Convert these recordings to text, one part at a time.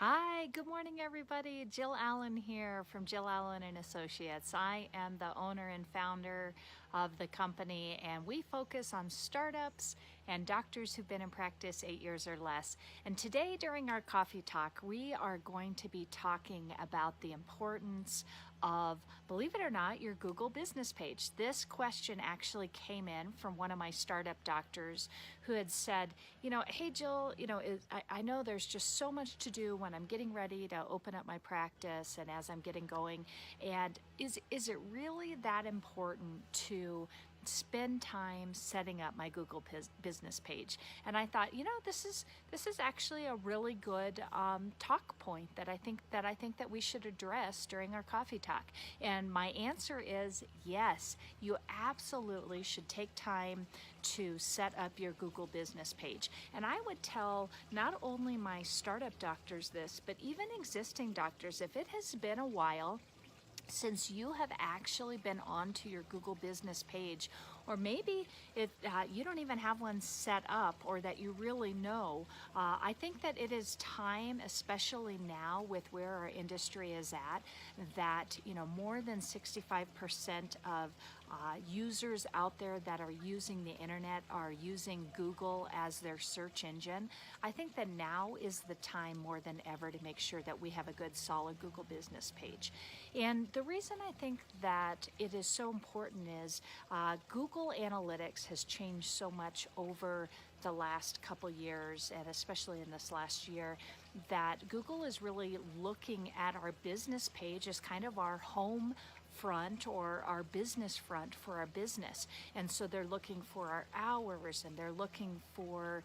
Hi, good morning everybody. Jill Allen here from Jill Allen and Associates. I am the owner and founder of the company, and we focus on startups and doctors who've been in practice 8 years or less. And today during our coffee talk, we are going to be talking about the importance of, believe it or not, your Google business page. This question actually came in from one of my startup doctors who had said, hey Jill, I know there's just so much to do when I'm getting ready to open up my practice and as I'm getting going. And is it really that important to spend time setting up my Google business page? And I thought, this is actually a really good talk point that I think that we should address during our coffee talk. And my answer is yes, you absolutely should take time to set up your Google business page. And I would tell not only my startup doctors this, but even existing doctors, if it has been a while since you have actually been onto your Google business page, or maybe if you don't even have one set up or that you really know, I think that it is time, especially now with where our industry is at, that more than 65% of users out there that are using the internet are using Google as their search engine. I think that now is the time more than ever to make sure that we have a good solid Google business page. And the reason I think that it is so important is Google Analytics has changed so much over the last couple years, and especially in this last year, that Google is really looking at our business page as kind of our home front or our business front for our business. And so they're looking for our hours, and they're looking for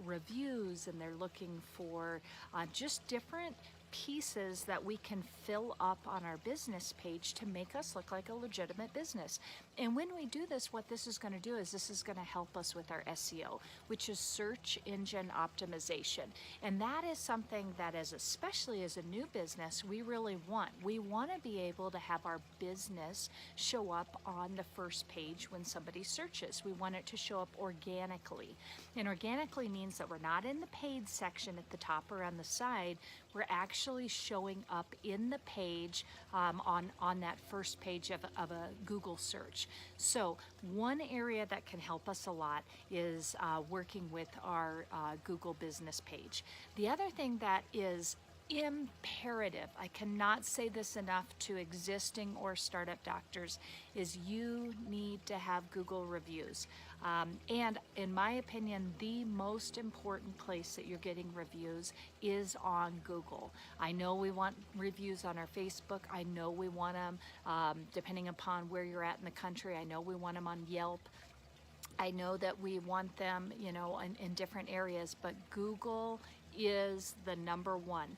reviews, and they're looking for just different pieces that we can fill up on our business page to make us look like a legitimate business. And when we do this, what this is going to do is this is going to help us with our SEO, which is search engine optimization. And that is something that, especially as a new business, we really want. We want to be able to have our business show up on the first page when somebody searches. We want it to show up organically. And organically means that we're not in the paid section at the top or on the side. We're actually showing up in the page on that first page of a Google search. So one area that can help us a lot is working with our Google business page. The other thing that is imperative, I cannot say this enough to existing or startup doctors, is you need to have Google reviews. And in my opinion, the most important place that you're getting reviews is on Google. I know we want reviews on our Facebook. I know we want them, depending upon where you're at in the country, I know we want them on Yelp. I know that we want them, in different areas, but Google is the number one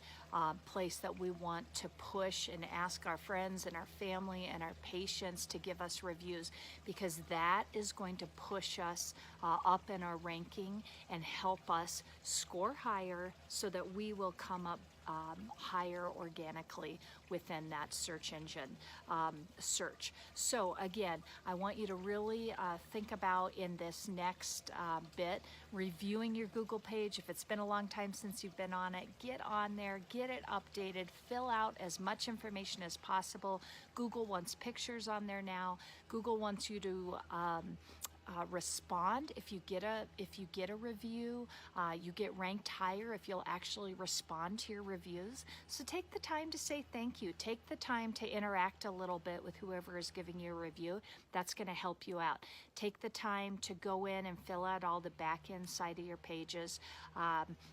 place that we want to push and ask our friends and our family and our patients to give us reviews, because that is going to push us up in our ranking and help us score higher so that we will come up higher organically within that search engine search. So again, I want you to really think about in this next bit, reviewing your Google page. If it's been a long time since you've been on it, get on there, get it updated, fill out as much information as possible. Google wants pictures on there now. Google wants you to respond. If you get a review, you get ranked higher if you'll actually respond to your reviews. So take the time to say thank you. Take the time to interact a little bit with whoever is giving you a review. That's going to help you out. Take the time to go in and fill out all the back end side of your pages,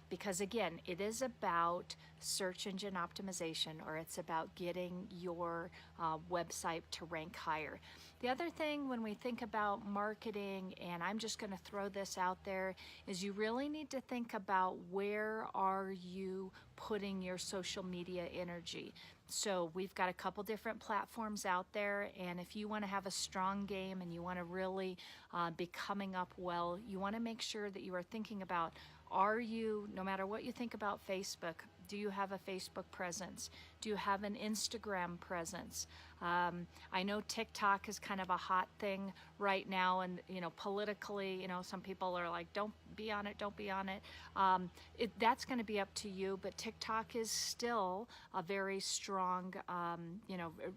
because again, it is about search engine optimization, or it's about getting your website to rank higher. The other thing when we think about marketing, and I'm just going to throw this out there, is you really need to think about where are you putting your social media energy. So we've got a couple different platforms out there, and if you want to have a strong game and you want to really be coming up well, you want to make sure that you are thinking about, are you, no matter what you think about Facebook, do you have a Facebook presence? Do you have an Instagram presence? I know TikTok is kind of a hot thing right now, and politically, some people are like, don't be on it, don't be on it. That's going to be up to you, but TikTok is still a very strong,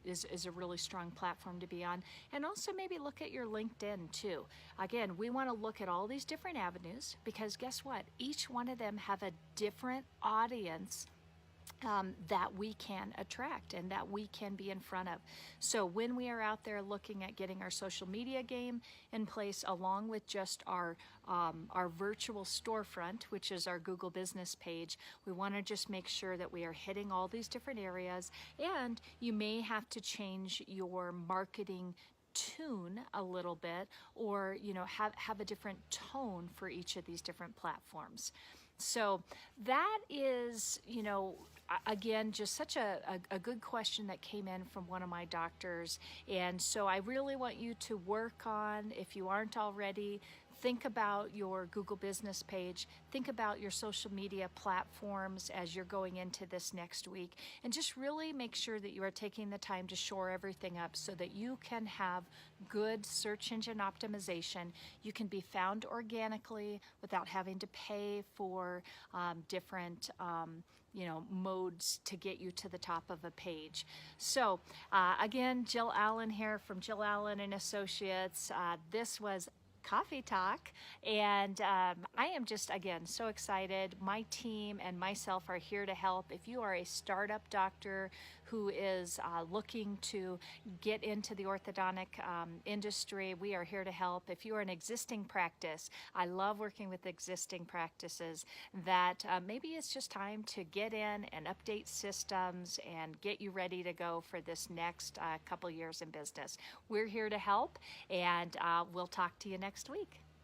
is a really strong platform to be on. And also maybe look at your LinkedIn too. Again, we want to look at all these different avenues because guess what? Each one of them have a different audience that we can attract and that we can be in front of. So when we are out there looking at getting our social media game in place, along with just our virtual storefront, which is our Google business page, we want to just make sure that we are hitting all these different areas. And you may have to change your marketing tune a little bit, or have a different tone for each of these different platforms. So that is, again, just such a good question that came in from one of my doctors. And so I really want you to work on, if you aren't already, think about your Google business page, think about your social media platforms as you're going into this next week, and just really make sure that you are taking the time to shore everything up so that you can have good search engine optimization. You can be found organically without having to pay for different modes to get you to the top of a page. So again, Jill Allen here from Jill Allen and Associates. This was Coffee Talk, and I am just, again, so excited. My team and myself are here to help. If you are a startup doctor who is looking to get into the orthodontic industry, we are here to help. If you are an existing practice, I love working with existing practices that maybe it's just time to get in and update systems and get you ready to go for this next couple years in business. We're here to help, and we'll talk to you next week.